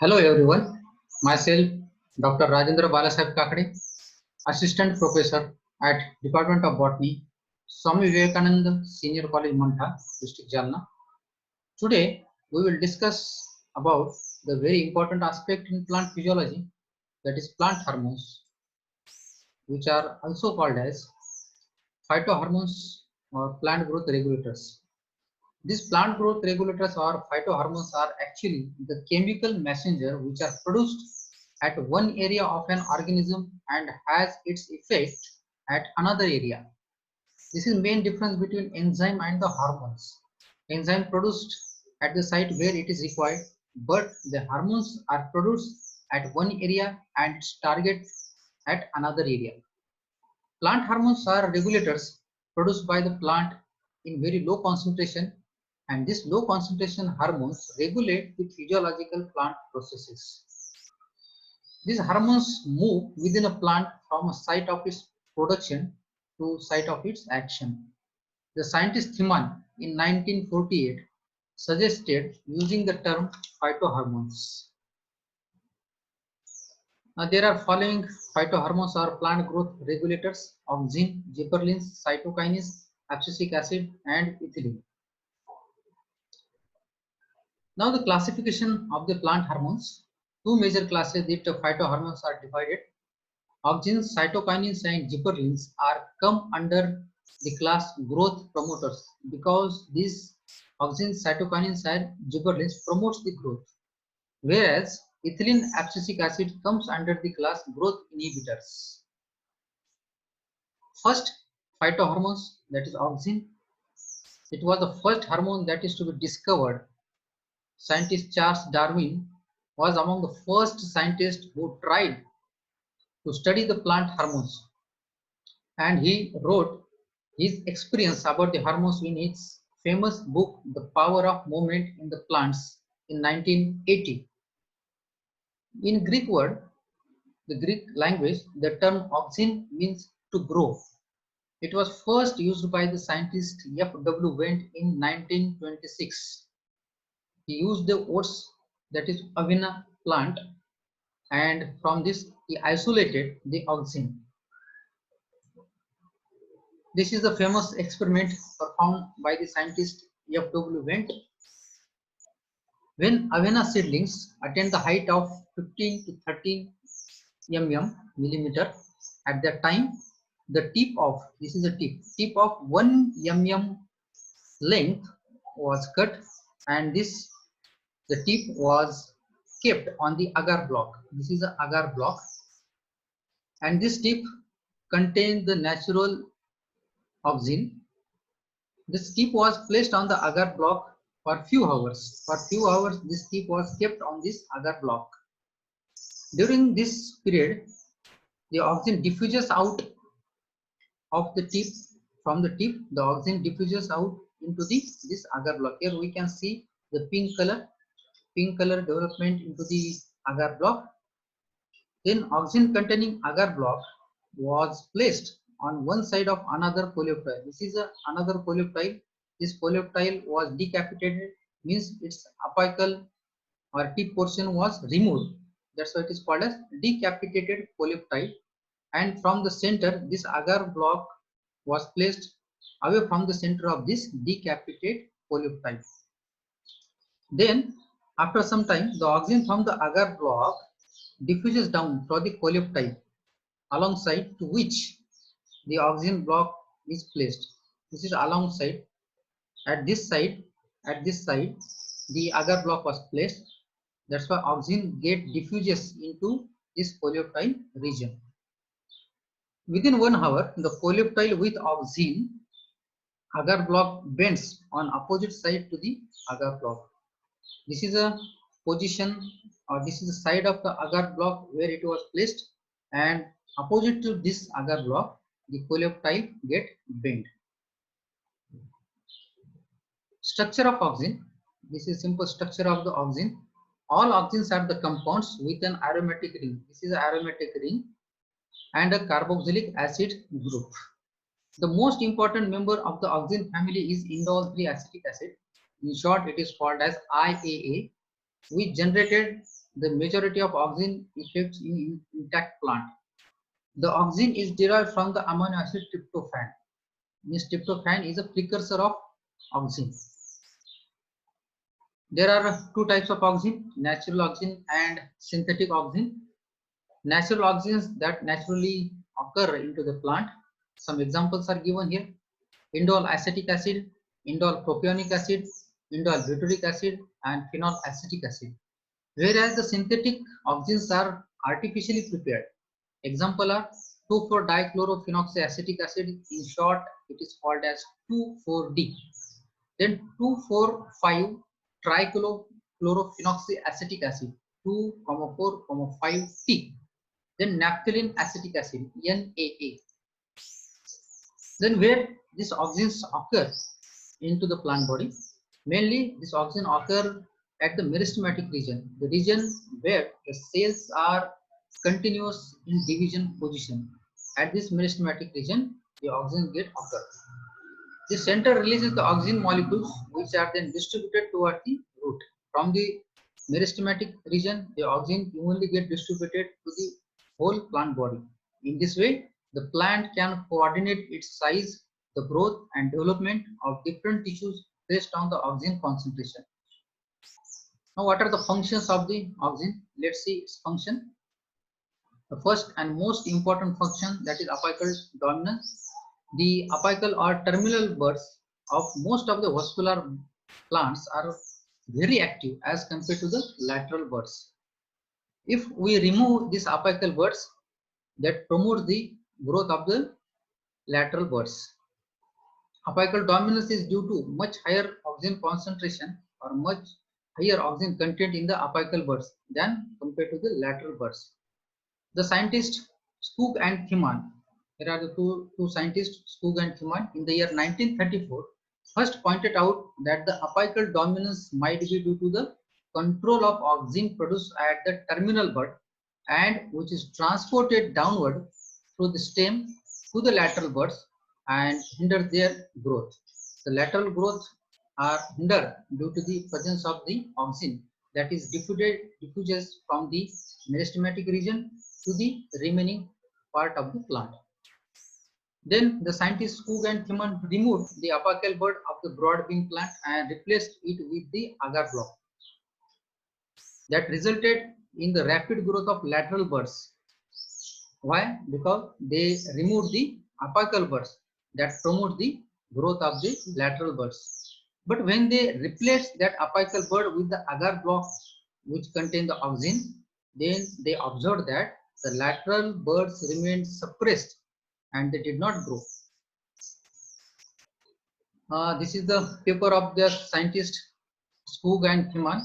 Hello everyone, myself Dr. Rajendra Balasaheb Kakade, Assistant Professor at Department of Botany, Swami Vivekananda Senior College Mantha, District Jalna. Today we will discuss about the very important aspect in plant physiology, that is plant hormones, which are also called as phytohormones or plant growth regulators. These plant growth regulators or phytohormones are actually the chemical messenger which are produced at one area of an organism and has its effect at another area. This is main difference between enzyme and the hormones. Enzyme produced at the site where it is required, but the hormones are produced at one area and its target at another area. Plant hormones are regulators produced by the plant in very low concentration, and these low concentration hormones regulate the physiological plant processes. These hormones move within a plant from a site of its production to site of its action. The scientist Thiman in 1948 suggested using the term phytohormones. There are following phytohormones or plant growth regulators: auxin, gibberellins, cytokinins, abscisic acid, and ethylene. Now the classification of the plant hormones. Two major classes that phytohormones are divided. Auxins, cytokinins, and gibberellins are come under the class growth promoters because these auxins, cytokinins, and gibberellins promotes the growth, whereas ethylene abscisic acid comes under the class growth inhibitors. First phytohormones, that is auxin. It was the first hormone that is to be discovered. Scientist Charles Darwin was among the first scientists who tried to study the plant hormones, and he wrote his experience about the hormones in his famous book The Power of Movement in the Plants in 1980. In Greek word, the Greek language, the term auxin means to grow. It was first used by the scientist F.W. Wendt in 1926. He used the oats, that is Avena plant, and from this he isolated the auxin. This is the famous experiment performed by the scientist F.W. Wendt. When Avena seedlings attain the height of 15 to 13 millimeter, at that time the tip of, this is a tip of 1 mm length was cut, and the tip was kept on the agar block. This is an agar block, and this tip contains the natural auxin. This tip was placed on the agar block for few hours. For few hours, this tip was kept on this agar block. During this period, the auxin diffuses out of the tip. From the tip, the auxin diffuses out into this agar block. Here we can see the pink color development into the agar block. Then auxin containing agar block was placed on one side of another coleoptile. This is another coleoptile. This coleoptile was decapitated, means its apical or tip portion was removed. That's why it is called as decapitated coleoptile. And from the center, this agar block was placed away from the center of this decapitated coleoptile. Then after some time, the auxin from the agar block diffuses down through the coleoptile, alongside to which the auxin block is placed. This is alongside. At this side, the agar block was placed. That's why auxin get diffuses into this coleoptile region. Within 1 hour, the coleoptile with auxin agar block bends on opposite side to the agar block. This is a position, or this is the side of the agar block where it was placed, and opposite to this agar block, the coleoptile get bent. Structure of auxin. This is simple structure of the auxin. All auxins are the compounds with an aromatic ring. This is an aromatic ring and a carboxylic acid group. The most important member of the auxin family is indole 3 acetic acid. In short, it is called as IAA, which generated the majority of auxin effects in intact plant. The auxin is derived from the amino acid tryptophan. Means tryptophan is a precursor of auxin. There are two types of auxin, natural auxin and synthetic auxin. Natural auxins that naturally occur into the plant. Some examples are given here. Indole acetic acid, indole propionic acid, indole butyric acid, and phenol acetic acid. Whereas the synthetic auxins are artificially prepared. Example are 2,4-dichlorophenoxyacetic acid. In short, it is called as 2,4-D. Then 2,4-5-trichlorophenoxyacetic acid, 2,4,5-T. Then naphthalene acetic acid, NAA. Then where these auxins occur into the plant body, mainly this auxin occur at the meristematic region, the region where the cells are continuous in division position. At this meristematic region, the auxins get occur. The center releases the auxin molecules, which are then distributed toward the root. From the meristematic region, the auxin evenly get distributed to the whole plant body. In this way, the plant can coordinate its size, the growth and development of different tissues based on the auxin concentration. Now, what are the functions of the auxin? Let's see its function. The first and most important function, that is apical dominance. The apical or terminal buds of most of the vascular plants are very active as compared to the lateral buds. If we remove these apical buds, that promote the growth of the lateral buds. Apical dominance is due to much higher auxin concentration or much higher auxin content in the apical buds than compared to the lateral buds. The scientists Skoog and Thiemann, here are the two scientists, Skoog and Thiemann, in the year 1934, first pointed out that the apical dominance might be due to the control of auxin produced at the terminal bud and which is transported downward through the stem to the lateral buds and hinder their growth. The lateral growth are hindered due to the presence of the auxin that is diffuses from the meristematic region to the remaining part of the plant. Then the scientists Skoog and Thiemann removed the apical bud of the broad bean plant and replaced it with the agar block. That resulted in the rapid growth of lateral buds. Why? Because they removed the apical buds that promote the growth of the lateral buds. But when they replaced that apical bud with the agar block which contain the auxin, then they observed that the lateral buds remained suppressed and they did not grow. This is the paper of the scientist Skoog and Thiemann.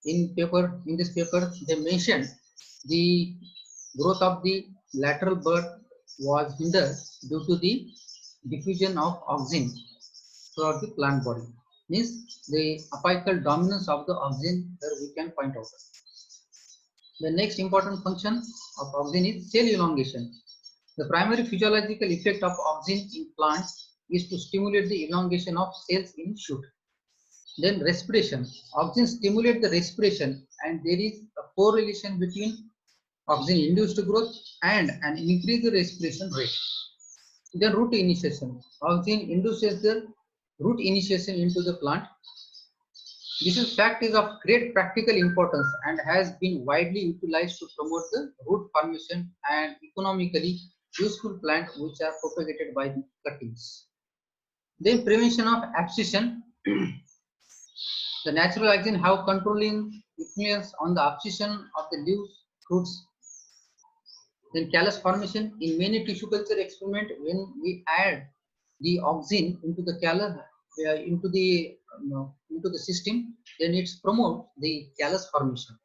In this paper, they mentioned the growth of the lateral bud was hindered due to the diffusion of auxin throughout the plant body. Means the apical dominance of the auxin here we can point out. The next important function of auxin is cell elongation. The primary physiological effect of auxin in plants is to stimulate the elongation of cells in shoot. Then respiration. Auxin stimulate the respiration and there is a correlation between auxin induced growth and an increased respiration rate. Then root initiation. Auxin induces the root initiation into the plant. This fact is of great practical importance and has been widely utilized to promote the root formation and economically useful plants which are propagated by the cuttings. Then prevention of abscission. The natural auxin have controlling influence on the abscission of the leaves, fruits. Then callus formation. In many tissue culture experiment, when we add the auxin into the callus, into the system, then it promotes the callus formation.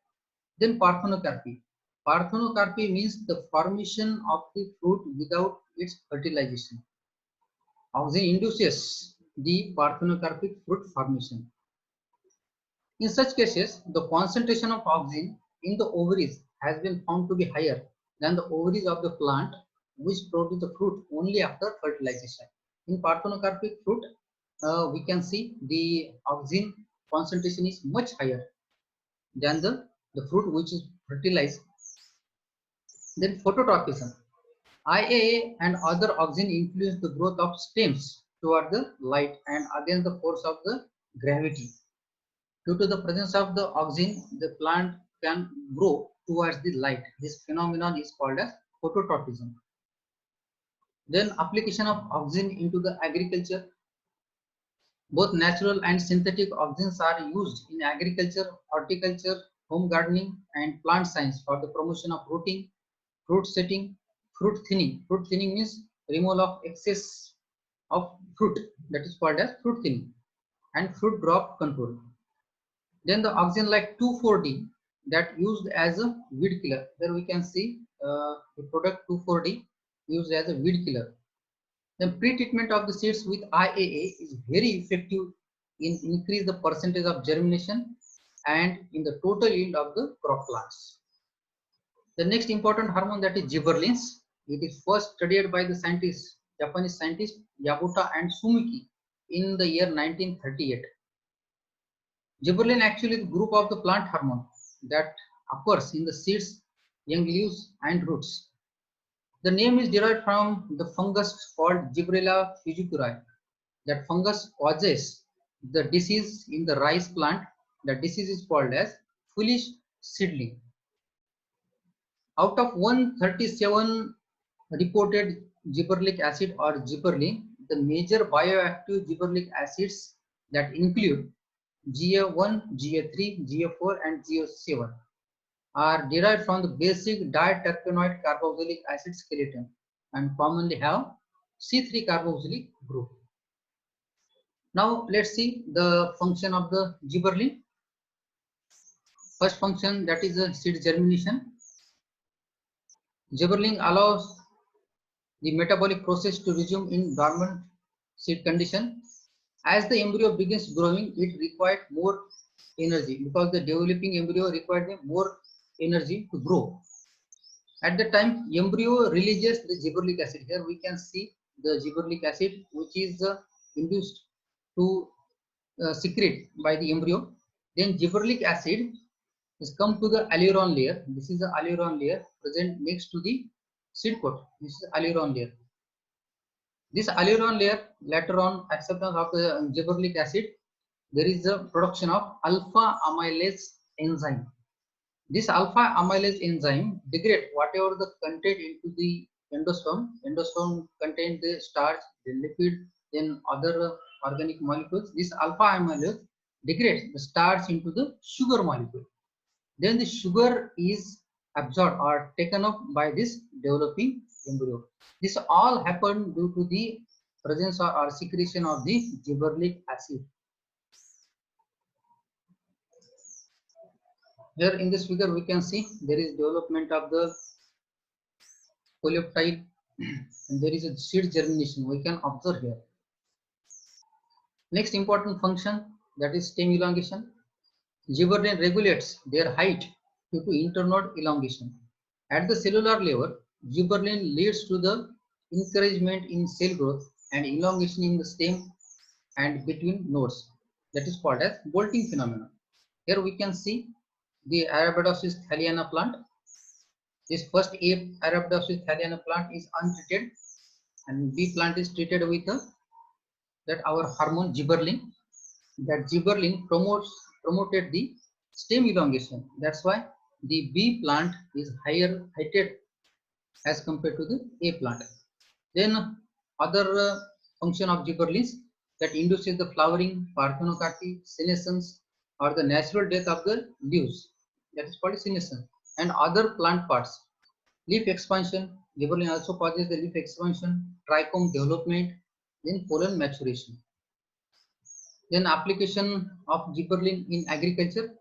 Then parthenocarpy. Parthenocarpy means the formation of the fruit without its fertilization. Auxin induces the parthenocarpic fruit formation. In such cases, the concentration of auxin in the ovaries has been found to be higher than the ovaries of the plant which produce the fruit only after fertilization. In parthenocarpic fruit, we can see the auxin concentration is much higher than the the fruit which is fertilized. Then phototropism. IAA and other oxygen influence the growth of stems toward the light and against the force of the gravity. Due to the presence of the oxygen, the plant can grow towards the light. This phenomenon is called as phototropism. Then application of oxygen into the agriculture. Both natural and synthetic oxygens are used in agriculture, horticulture, home gardening, and plant science for the promotion of rooting, fruit setting, fruit thinning. Fruit thinning means removal of excess of fruit, that is called as fruit thinning, and fruit drop control. Then the oxygen like 2,4-D that used as a weed killer. Here we can see the product 2,4-D used as a weed killer. Then pre-treatment of the seeds with IAA is very effective in increase the percentage of germination and in the total yield of the crop plants. The next important hormone, that is gibberellins. It is first studied by the scientists, Japanese scientists Yabuta and Sumiki in the year 1938. Gibberellin actually is the group of the plant hormone that occurs in the seeds, young leaves and roots. The name is derived from the fungus called Gibberella fusciculae. That fungus causes the disease in the rice plant. The disease is called as foolish seedling. Out of 137 reported gibberellic acid or gibberellin, the major bioactive gibberellic acids that include GA1, GA3, GA4 and GA7 are derived from the basic diterpenoid carboxylic acid skeleton and commonly have C3 carboxylic group. Now let's see the function of the gibberellin. First function, that is the seed germination. Gibberellin allows the metabolic process to resume in dormant seed condition. As the embryo begins growing, it required more energy because the developing embryo required more energy to grow. At the time, embryo releases the gibberellic acid. Here we can see the gibberellic acid which is induced to secrete by the embryo. Then gibberellic acid is come to the alluron layer. This is the alluron layer present next to the seed coat. This is alluron layer. This alluron layer, later on acceptance of the gibberellic acid, there is a production of alpha amylase enzyme. This alpha amylase enzyme degrades whatever the content into the endosperm. Endosperm contains the starch, the lipid, then other organic molecules. This alpha amylase degrades the starch into the sugar molecule. Then the sugar is absorbed or taken up by this developing embryo. This all happened due to the presence or secretion of the gibberellic acid. Here in this figure we can see there is development of the polyptile and there is a seed germination we can observe here. Next important function, that is stem elongation. Gibberellin regulates their height due to internode elongation. At the cellular level, gibberellin leads to the encouragement in cell growth and elongation in the stem and between nodes. That is called as bolting phenomenon. Here we can see the Arabidopsis thaliana plant. This first A Arabidopsis thaliana plant is untreated and B plant is treated with that our hormone gibberellin. That gibberellin promoted the stem elongation. That's why the B plant is higher heighted as compared to the A plant. Then other function of gibberellins that induces the flowering, parthenocarpy, senescence, or the natural death of the leaves. That is called senescence. And other plant parts. Leaf expansion. Gibberellin also causes the leaf expansion, trichome development, then pollen maturation. Then application of gibberellin in agriculture.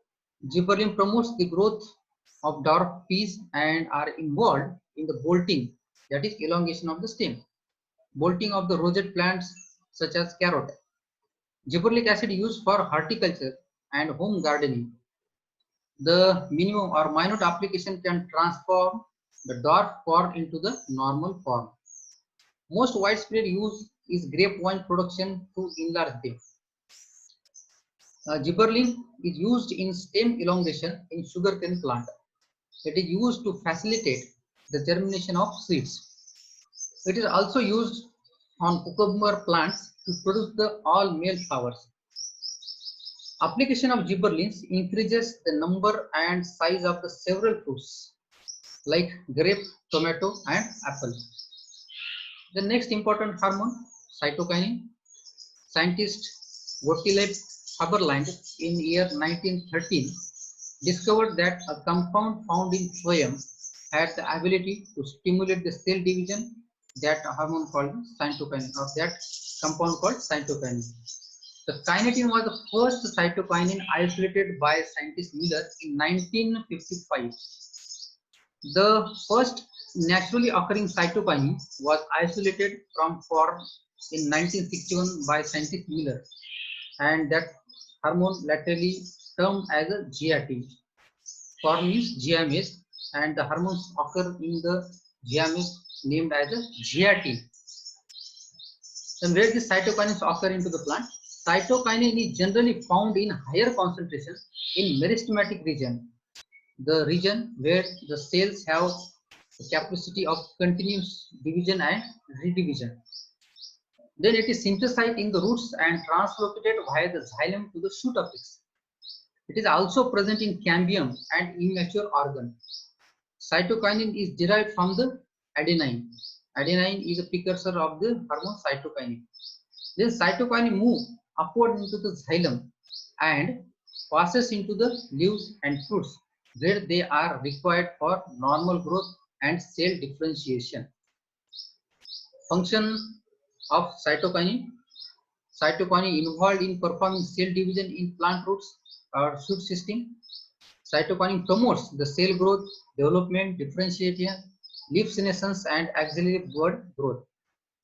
Gibberellin promotes the growth of dwarf peas and are involved in the bolting, that is elongation of the stem. Bolting of the rosette plants such as carrot. Gibberellic acid used for horticulture and home gardening. The minimum or minute application can transform the dwarf form into the normal form. Most widespread use is grape wine production to enlarge them. Gibberellin is used in stem elongation in sugarcane plant. It is used to facilitate the germination of seeds. It is also used on cucumber plants to produce the all male flowers. Application of gibberellins increases the number and size of the several fruits like grape, tomato and apple. The next important hormone, cytokinin. Scientist Gottlieb Haberland in year 1913 discovered that a compound found in phloem had the ability to stimulate the cell division, that hormone called cytokinin, or that compound called cytokinin. The kinetin was the first cytokinin isolated by scientist Miller in 1955. The first naturally occurring cytokinin was isolated from form in 1961 by scientist Miller, and that hormone laterally termed as a GAT. Form is GMS, and the hormones occur in the GMS named as a GAT. Then where the cytokinins occur into the plant? Cytokinin is generally found in higher concentration in meristematic region, the region where the cells have the capacity of continuous division and redivision. Then it is synthesized in the roots and translocated via the xylem to the shoot apex. It is also present in cambium and immature organ. Cytokinin is derived from the adenine. Adenine is a precursor of the hormone cytokinin. Then cytokinin move upward into the xylem and passes into the leaves and fruits, where they are required for normal growth and cell differentiation. Function of cytokinin. Cytokinin involved in performing cell division in plant roots or shoot system. Cytokinin promotes the cell growth, development, differentiation, leaf senescence, and axillary bud growth.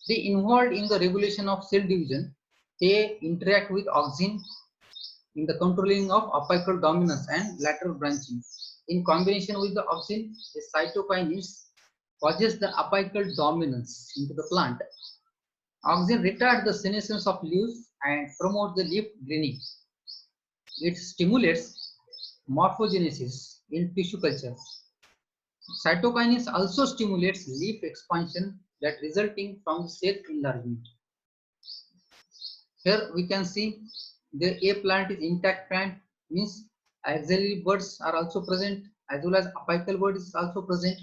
They involved in the regulation of cell division. They interact with auxin in the controlling of apical dominance and lateral branching. In combination with the auxin, the cytokinins causes the apical dominance into the plant. Auxin retards the senescence of leaves and promotes the leaf greening. It stimulates morphogenesis in tissue culture. Cytokinins also stimulates leaf expansion that resulting from cell enlargement. Here we can see the A plant is intact plant, means axillary buds are also present as well as apical bud is also present.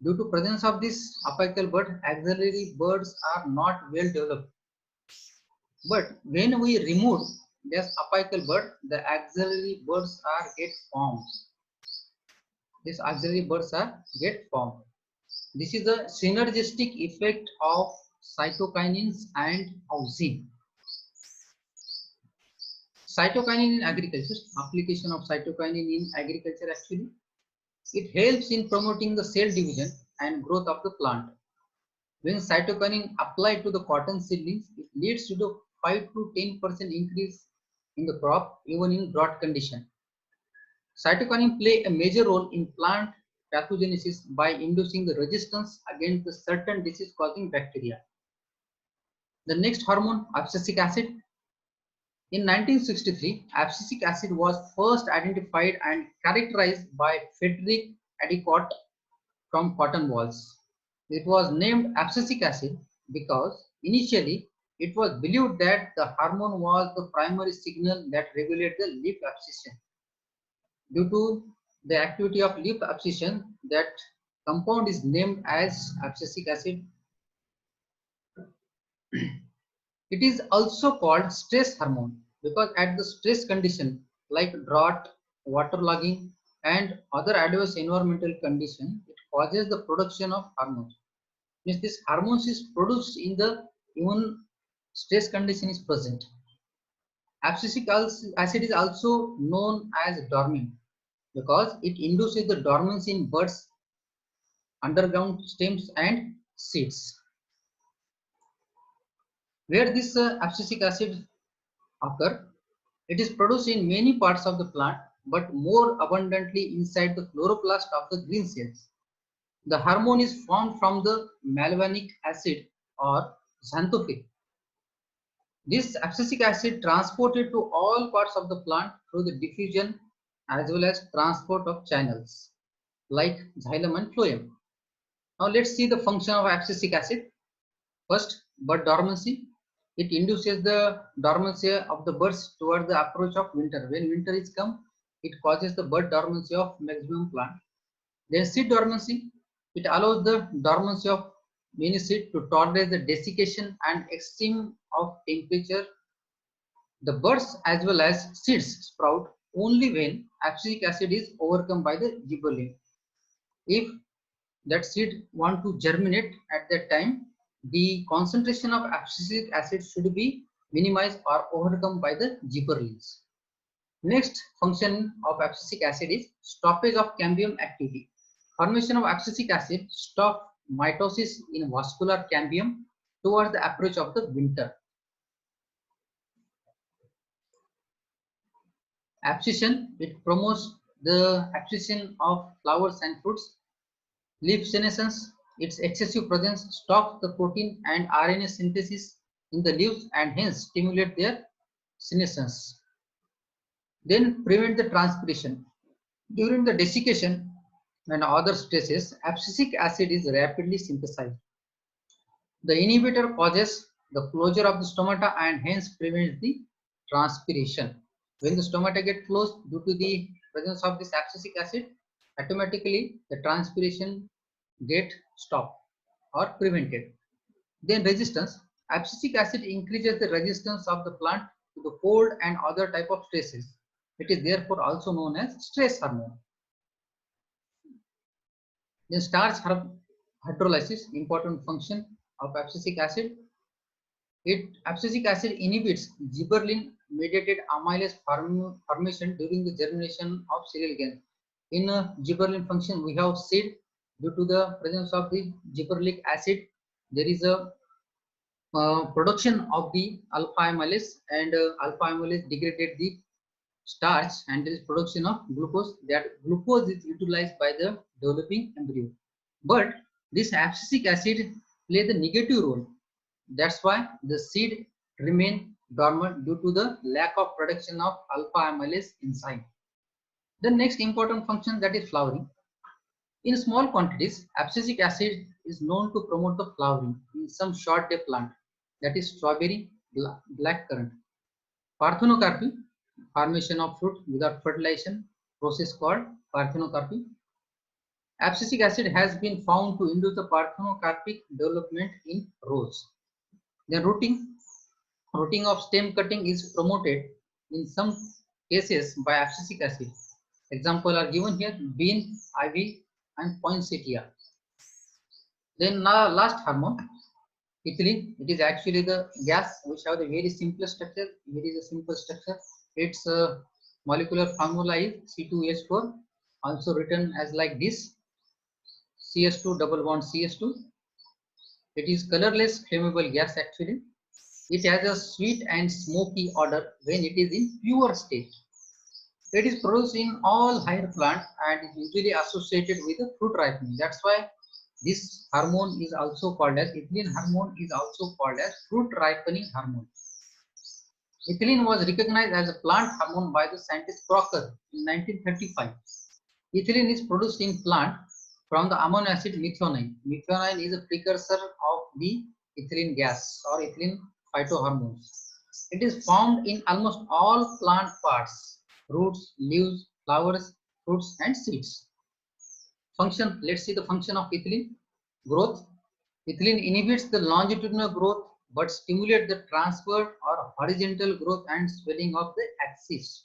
Due to presence of this apical bud, axillary buds are not well developed. But when we remove this apical bud, the axillary buds are get formed. These axillary buds are get formed. This is a synergistic effect of cytokinins and auxin. Cytokinin in agriculture, application of cytokinin in agriculture actually. It helps in promoting the cell division and growth of the plant. When cytokinin applied to the cotton seedlings, it leads to the 5 to 10% increase in the crop even in drought condition. Cytokinin play a major role in plant pathogenesis by inducing the resistance against the certain disease causing bacteria. The next hormone, abscisic acid. In 1963, abscisic acid was first identified and characterized by Frederick Adicott from cotton balls. It was named abscisic acid because initially it was believed that the hormone was the primary signal that regulates the leaf abscission. Due to the activity of leaf abscission, that compound is named as abscisic acid. It is also called stress hormone because at the stress condition like drought, waterlogging, and other adverse environmental condition, it causes the production of hormones. Means this hormones is produced in the even stress condition is present. Abscisic acid is also known as dormant because it induces the dormancy in buds, underground stems, and seeds. Where this abscisic acid occur, it is produced in many parts of the plant, but more abundantly inside the chloroplast of the green cells. The hormone is formed from the malvanic acid or xanthophyll. This abscisic acid transported to all parts of the plant through the diffusion as well as transport of channels like xylem and phloem. Now let's see the function of abscisic acid. First, bud dormancy. It induces the dormancy of the buds toward the approach of winter. When winter is come, it causes the bud dormancy of maximum plant. Then seed dormancy. It allows the dormancy of many seed to tolerate the desiccation and extreme of temperature. The buds as well as seeds sprout only when abscisic acid is overcome by the gibberellin. If that seed want to germinate at that time, the concentration of abscisic acid should be minimized or overcome by the gibberellins. Next function of abscisic acid is stoppage of cambium activity. Formation of abscisic acid stop mitosis in vascular cambium towards the approach of the winter. Abscission, it promotes the abscission of flowers and fruits. Leaf senescence, its excessive presence stops the protein and RNA synthesis in the leaves and hence stimulate their senescence. Then prevent the transpiration. During the desiccation and other stresses, abscisic acid is rapidly synthesized. The inhibitor causes the closure of the stomata and hence prevents the transpiration. When the stomata get closed due to the presence of this abscisic acid, automatically the transpiration get stopped or prevented. Then resistance. Abscisic acid increases the resistance of the plant to the cold and other type of stresses. It is therefore also known as stress hormone. Then starch hydrolysis, important function of abscisic acid. Abscisic acid inhibits gibberellin mediated amylase formation during the germination of cereal grains. In gibberellin function, we have seed. Due to the presence of the gibberellic acid, there is a production of the alpha amylase, and alpha amylase degraded the starch, and there is production of glucose. That glucose is utilized by the developing embryo. But this abscisic acid plays the negative role. That's why the seed remain dormant due to the lack of production of alpha amylase enzyme. The next important function, that is flowering. In small quantities, abscisic acid is known to promote the flowering in some short day plant, that is strawberry, blackcurrant. Parthenocarpy, formation of fruit without fertilization, process called parthenocarpy. Abscisic acid has been found to induce the parthenocarpic development in rose. Then rooting of stem cutting is promoted in some cases by abscisic acid. Example are given here: bean, ivy, and poinsettia. Then now last hormone, ethylene. It is actually the gas which have the very simple structure. Here is a simple structure. Its molecular formula is C2H4, also written as like this: CS2 double bond CS2. It is colorless flammable gas actually. It has a sweet and smoky odor when it is in pure state. It is produced in all higher plants and is usually associated with the fruit ripening. That's why this hormone is also called as ethylene hormone, is also called as fruit ripening hormone. Ethylene was recognized as a plant hormone by the scientist Crocker in 1935. Ethylene is produced in plant from the amino acid methionine. Methionine is a precursor of the ethylene gas or ethylene phytohormones. It is found in almost all plant parts: roots, leaves, flowers, fruits, and seeds. Function, let's see the function of ethylene. Growth. Ethylene inhibits the longitudinal growth but stimulates the transverse or horizontal growth and swelling of the axis.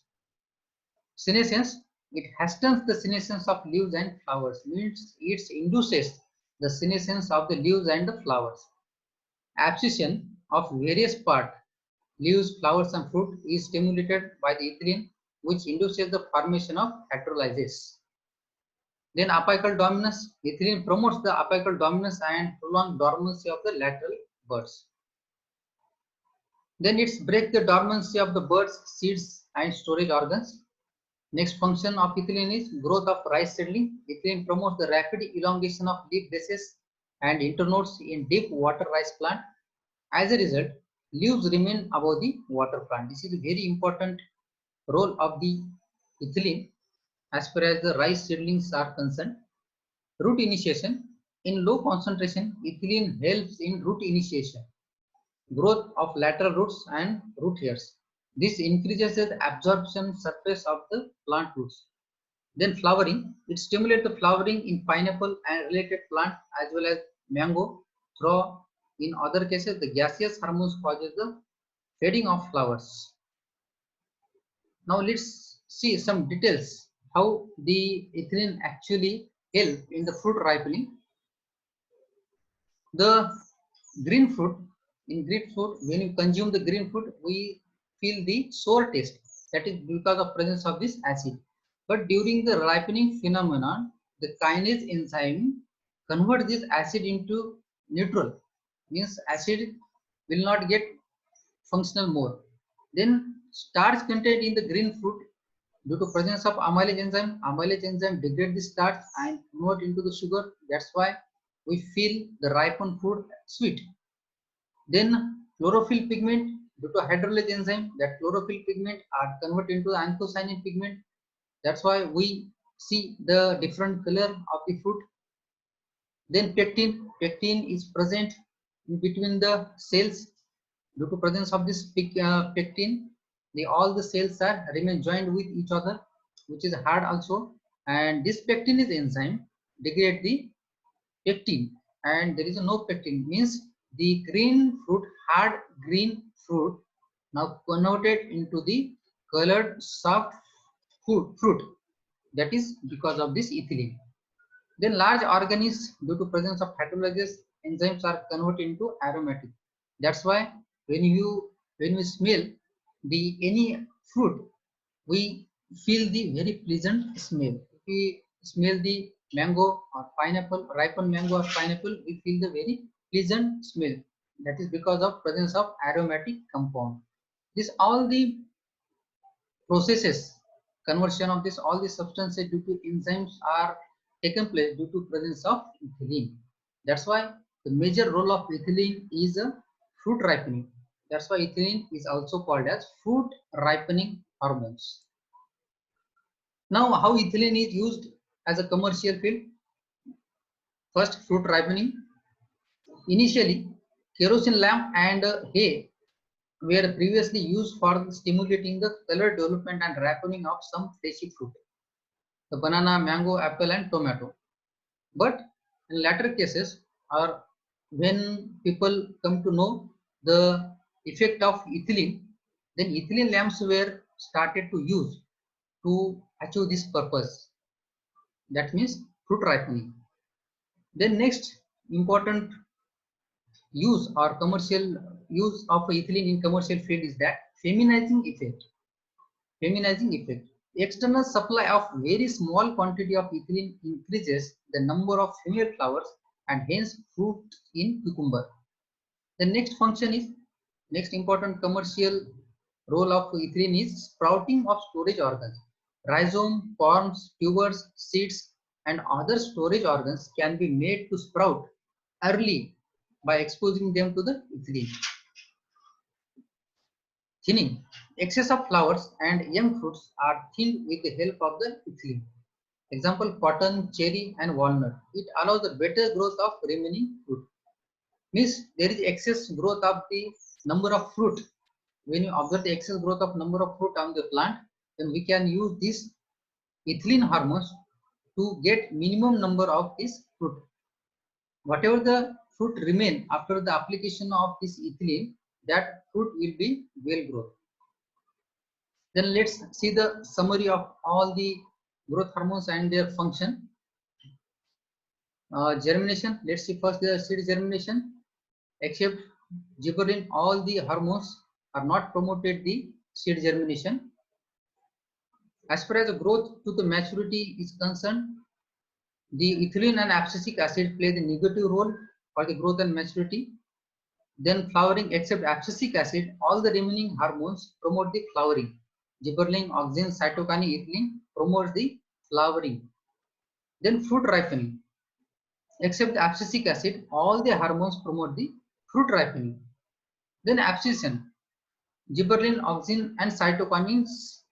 Senescence. It hastens the senescence of leaves and flowers, means it induces the senescence of the leaves and the flowers. Abscission of various parts, leaves, flowers, and fruit, is stimulated by the ethylene, which induces the formation of hydrolysis. Then apical dominance. Ethylene promotes the apical dominance and prolonged dormancy of the lateral buds. Then it's break the dormancy of the buds, seeds, and storage organs. Next function of ethylene is growth of rice seedling. Ethylene promotes the rapid elongation of leaf bases and internodes in deep water rice plant. As a result, leaves remain above the water plant. This is a very important role of the ethylene as far as the rice seedlings are concerned. Root initiation. In low concentration, ethylene helps in root initiation, growth of lateral roots and root hairs. This increases the absorption surface of the plant roots. Then flowering. It stimulates the flowering in pineapple and related plant as well as mango. Through in other cases, the gaseous hormones causes the fading of flowers. Now let's see some details how the ethylene actually help in the fruit ripening. The green fruit, in green fruit, when you consume the green fruit, we feel the sour taste. That is because of presence of this acid. But during the ripening phenomenon, the kinase enzyme convert this acid into neutral. Means acid will not get functional more. Then starch contained in the green fruit due to presence of amylase enzyme degrade the starch and convert into the sugar. That's why we feel the ripened fruit sweet. Then chlorophyll pigment due to hydrolase enzyme, that chlorophyll pigment are converted into anthocyanin pigment. That's why we see the different color of the fruit. Then pectin is present in between the cells. Due to presence of this pectin, all the cells are remain joined with each other, which is hard also. And this pectin is enzyme degrade the pectin, and there is no pectin, means the green fruit, hard green fruit, now converted into the colored soft fruit. That is because of this ethylene. Then large organisms due to presence of hydrolysis enzymes are converted into aromatic. That's why when we smell the any fruit, we feel the very pleasant smell. If we smell the mango or pineapple, ripened mango or pineapple, we feel the very pleasant smell. That is because of presence of aromatic compound. This all the processes, conversion of this all the substances due to enzymes are taken place due to presence of ethylene. That's why the major role of ethylene is a fruit ripening. That's why ethylene is also called as fruit ripening hormones. Now, how ethylene is used as a commercial field? First, fruit ripening. Initially, kerosene lamp and hay were previously used for stimulating the color development and ripening of some fleshy fruit, the banana, mango, apple, and tomato. But in latter cases, or when people come to know the effect of ethylene, then ethylene lamps were started to use to achieve this purpose. That means fruit ripening. Then next important use or commercial use of ethylene in commercial field is that feminizing effect. Feminizing effect. External supply of very small quantity of ethylene increases the number of female flowers and hence fruit in cucumber. The next function is, next important commercial role of ethylene is sprouting of storage organs. Rhizome, corms, tubers, seeds, and other storage organs can be made to sprout early by exposing them to the ethylene. Thinning. Excess of flowers and young fruits are thinned with the help of the ethylene. Example, cotton, cherry, and walnut. It allows the better growth of remaining fruit. Means there is excess growth of the number of fruit. When you observe the excess growth of number of fruit on the plant, then we can use this ethylene hormones to get minimum number of this fruit. Whatever the fruit remain after the application of this ethylene, that fruit will be well grown. Then let's see the summary of all the growth hormones and their function. Germination. Let's see first the seed germination. Except gibberellin, all the hormones are not promoted the seed germination. As far as the growth to the maturity is concerned, the ethylene and abscisic acid play the negative role for the growth and maturity. Then flowering, except abscisic acid, all the remaining hormones promote the flowering. Gibberellin, auxin, cytokinin, ethylene promotes the flowering. Then fruit ripening. Except the abscisic acid, all the hormones promote the fruit ripening. Then abscission. Gibberellin, auxin and cytokinins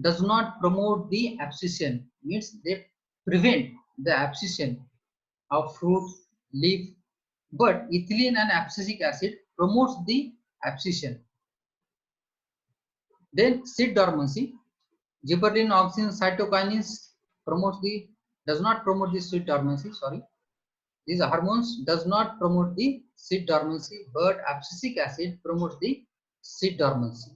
does not promote the abscission, means they prevent the abscission of fruit, leaf, but ethylene and abscisic acid promotes the abscission. Then seed dormancy. Gibberellin, auxin, cytokinins does not promote the seed dormancy. Sorry, these hormones does not promote the seed dormancy, but abscisic acid promotes the seed dormancy.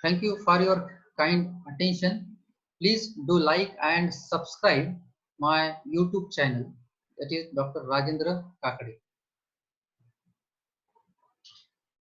Thank you for your kind attention. Please do like and subscribe my YouTube channel, that is Dr. Rajendra Kakade.